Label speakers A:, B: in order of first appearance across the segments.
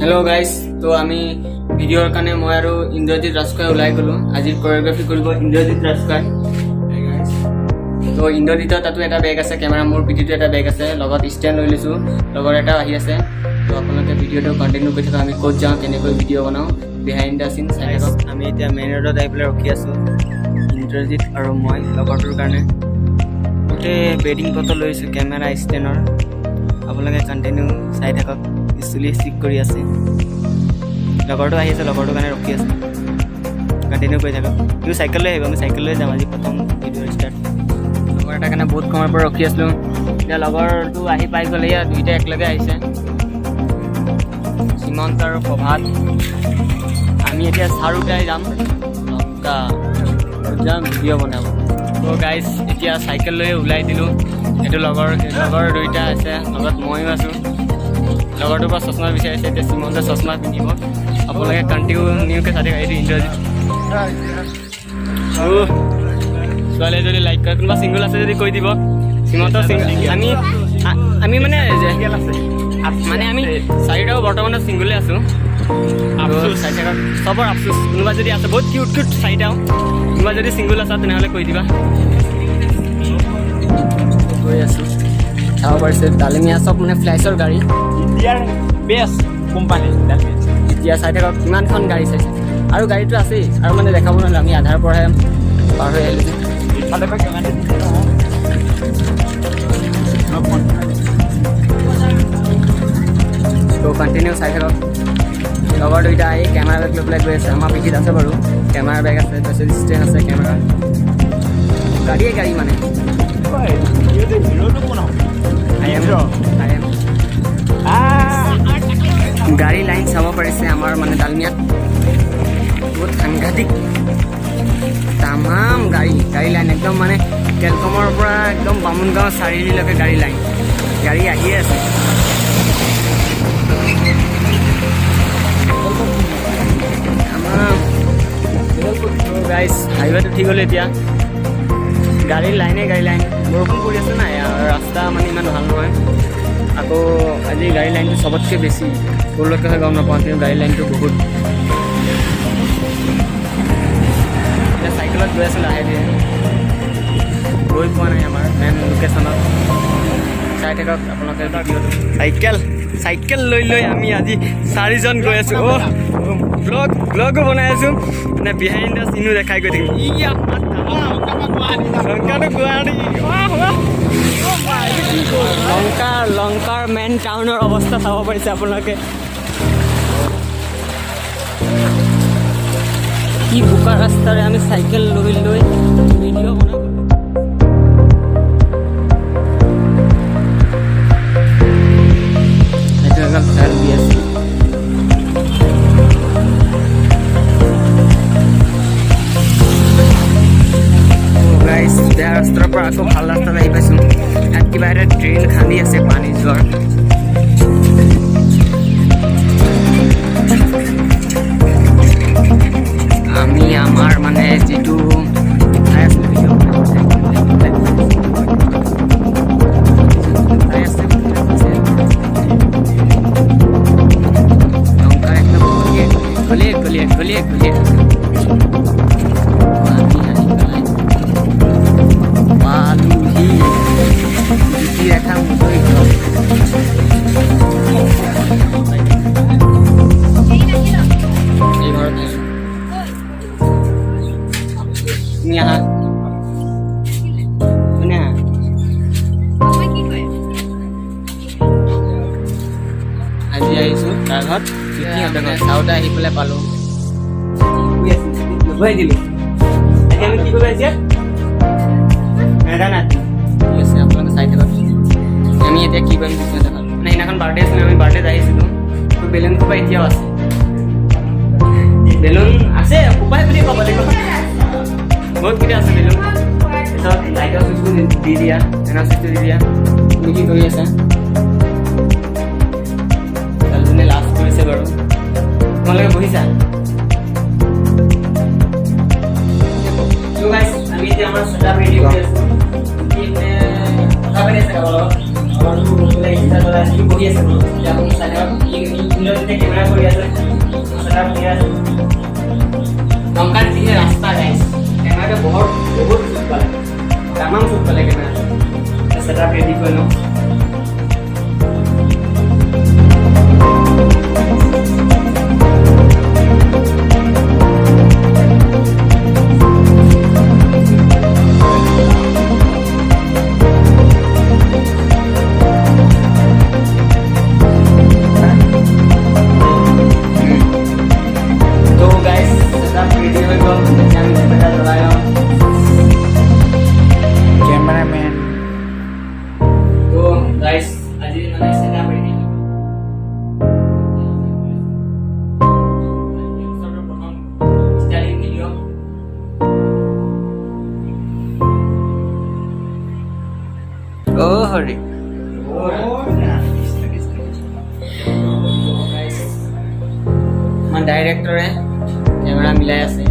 A: Hello guys तो आमी भिडिओर काने মই আৰু ইন্দ্ৰজিৎ ৰাজখোৱা ওলাই গলো আজি কোৰিওগ্ৰাফি কৰিব ইন্দ্ৰজিৎ ৰাজখোৱা তো ইন্দ্ৰজিৎৰ তাতো এটা বেগ আছে ক্যামেৰা মোৰ পিঠিটো এটা বেগ আছে লগত ষ্টেণ্ড লৈ লৈছো লগৰ এটা আহি আছে তো আপোনালোকে ভিডিওটো কন্টিনিউ কৰি থাকক আমি ক'ত যাওঁ কেনেকৈ ভিডিও বনাও বিহাইণ্ড দা সিন চাই থাকক আমি এতিয়া মেইন ৰোডত আহি পেলাই ৰখি আছো ইন্দ্ৰজিৎ আৰু মই লগৰটোৰ কাৰণে ওতে বেডিং পত্ৰ লৈছো ক্যামেৰা ষ্টেণ্ডৰ আপোনালোকে কন্টিনিউ চাই থাকক চুলি ঠিক কৰি আছে লগৰটো আহি আছে লগৰটোৰ কাৰণে ৰখি আছে কণ্টিনিউ কৰি থাকক ইউ চাইকেল লৈ আহিব আমি চাইকেল লৈ যাম আজি প্ৰথম ভিডিঅ' ষ্টাৰ্ট লগৰ এটা কাৰণে বহুত সময়ৰ পৰা ৰখি আছিলোঁ এতিয়া লগৰটো আহি পাই গ'লে ইয়াত দুইটা একেলগে আহিছে সীমন্ত আৰু প্ৰভাত আমি এতিয়া চাৰুটাই যাম লংকা যাম ভিডিঅ' বনাব তো গাইজ এতিয়া চাইকেল লৈ ওলাই দিলোঁ এইটো লগৰ দুইটা আছে লগত ময়ো আছোঁ লগৰটোৰ পৰা চশমা বিচাৰিছে এতিয়া সীমন্তে চশমা পিন্ধিব আপোনালোকে কণ্টিনিউকৈ চাই থাকক এইটো ইন্দ্ৰজিৎ ছোৱালীয়ে যদি লাইক কৰে কোনোবা ছিংগল আছে যদি কৈ দিব সীমন্ত আমি মানে আমি চাৰিটাও বৰ্তমানে ছিংগলে আছোঁ আৰু চাই থাকক চবৰ আফচোচ কোনোবা যদি আছে বহুত কিউট কিউট চাৰিটাও কোনোবা যদি ছিংগল আছে তেনেহ'লে কৈ দিবা গৈ আছোঁ চাব পাৰিছে ডালিমিয়া চব মানে ফ্লাইছৰ গাড়ী
B: বেষ্ট কোম্পানী
A: এতিয়া চাই থাকক কিমানখন গাড়ী চাইছে আৰু গাড়ীটো আছেই আৰু মানে দেখাব নোৱাৰিলোঁ আমি আধাৰ পৰাহে পাৰ হৈ আহিলোঁ
B: ইফালে পৰা কিমান
A: তো কণ্টিনিউ চাই থাকক লগৰ দুইটা আহি কেমেৰা বেগ লৈ পেলাই গৈ আছে আমাৰ পিঠিত আছে বাৰু কেমেৰা বেগ আছে তাৰপিছত ষ্টেণ্ড আছে কেমেৰা গাড়ী মানে গাড়ী লাইন চাব পাৰিছে আমাৰ মানে ডালমিয়াত বহুত সাংঘাতিক তামাম গাড়ী লাইন একদম মানে কেলকমৰ পৰা একদম বামুণগাঁও চাৰিআলিলৈকে গাড়ী আহিয়ে আছে গাইজ হাইৱেত উঠি গ'লো এতিয়া গাড়ী লাইন বৰষুণ পৰি আছে নাই ৰাস্তা মানে ইমান ভাল নহয় আকৌ আজি গাড়ী লাইনটো চবতকৈ বেছি ক'লৈকে হয় গম নাপাওঁ কিন্তু গাড়ী লাইনটো বহুত এতিয়া চাইকেলত গৈ আছোঁ লাহে ধীৰে গৈ পোৱা নাই আমাৰ মেইন লোকেশ্যনত চাই থাকক আপোনালোকে ভিডিঅ'টো চাইকেল লৈ আমি আজি 4জন গৈ আছোঁ ব্লগো বনাই আছোঁ মানে বিহাইণ্ড দ্য চিনো দেখাই গৈ থাকিম লংকাৰ মেইন টাউনৰ অৱস্থা চাব পাৰিছে আপোনালোকে কি বোকা ৰাস্তাৰে আমি চাইকেল লৈ ভিডিঅ' বনাব বেয়া ৰাস্তাৰ পৰা আকৌ ভাল ৰাস্তাত আহি পাইছোঁ ইয়াত কিবা এটা ড্ৰেইন খান্দি আছে পানী যোৱাৰ আমি আমাৰ মানে যিটো গলিয়ে আজি আহিছোঁ তাৰ ঘৰত চাউটা আহি পেলাই পালোঁ ঘূৰাই দিলোঁ এতিয়া আমি কি কৰিব আহিছে নাজানাতি ঠিক আছে আপোনালোকে চাই থাকক আমি এতিয়া কি কৰিম মানে সেইদিনাখন বাৰ্থডে আছিলে আমি বাৰ্থডেত আহিছিলোঁ তো বেলুন খোপা এতিয়াও আছে বেলুন আছে খোপাই বুলি ক'ব লাগিব বহুতকেইটা আছে বেলুন তাৰপিছত লাইটৰ চুইচটো দি দিয়া এনাৰ চুইচটো দি দিয়া তুমি কি কৰি আছা ছোৱালীজনীয়ে লাষ্ট কৰিছে বাৰু তোমালোকে বহিছা আমি এতিয়া আমাৰ ছেটআপ ৰেডি কৰি আছোঁ কথা পাতি আছে বহি আছে কেমেৰা কৰি আছে সেটআপ কৰি আছে লংকাৰ যিহে ৰাস্তা গাইছ কেমেৰাটো বহুত চুট পালে তামাম চুট পালে কেমেৰা সেটআপ ৰেডি কৰি লওঁ
B: Cameraman.
A: तो गाइस आज मैंने setup ready starting video
B: Oh, hurry.
A: मैं डायरेक्टर है कैमरा मिलाई আছে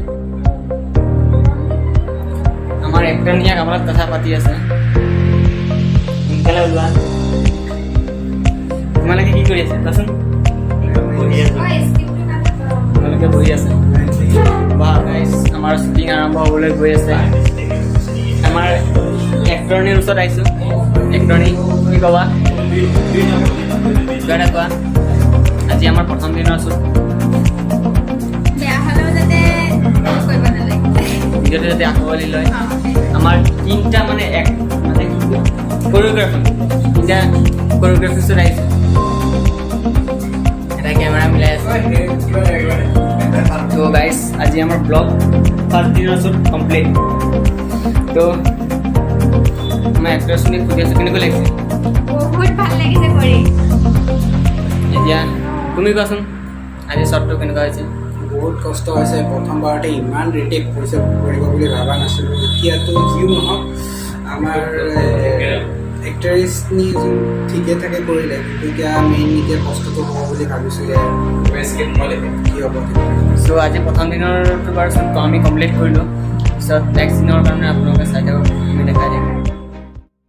A: আমার एक्टर নিয়া কামত কথা পাতি আছে ইনকালে ওলোৱা তোমালোকে কি কৰি আছে কোৱাচোন বহি আছে তোমালোকে বহি আছে বাহ গাইস আমাৰ শুটিং আৰম্ভ হ'বলৈ গৈ আছে আমাৰ एक्टरনিৰ ওচৰত আইছো एक्टरনি কি কবা গাড়া কোৱা আজি আমাৰ প্ৰথম দিনৰ আছো ভিডিওটো যাতে আঁকোৱালি লয় আমাৰ তিনিটা মানে এক মানে কোৰিওগ্ৰাফি তিনিটা কোৰিওগ্ৰাফিষ্ট আহিছে এটা কেমেৰা মিলাই আছে তো গাইস আজি আমাৰ ব্লগ ফাৰ্ষ্ট দিনৰ আছো কমপ্লিট তো মই এক্টৰ শুনি সুধি আছো কেনেকৈ লাগিছে
C: বহুত ভাল লাগিছে কৰি
A: এতিয়া তুমি কোৱাচোন আজি শ্বটটো কেনেকুৱা হৈছে
D: বহুত কষ্ট হৈছে প্ৰথমবাৰতে ইমান ৰিটেক কৰিব বুলি ভাবা নাছিলোঁ এতিয়াতো যিও নহওক আমাৰ এক্টৰেছনি ঠিকে থাকে কৰিলে কিন্তু এতিয়া মেইন এতিয়া কষ্টটো হ'ব বুলি ভাবিছোঁ যে কি হ'ব
A: চ' আজি প্ৰথম দিনৰটো বাৰু শ্বটটো আমি কমপ্লিট কৰিলোঁ পিছত নেক্সট দিনৰ কাৰণে আপোনালোকে চাই থাকক আমি দেখাই দিম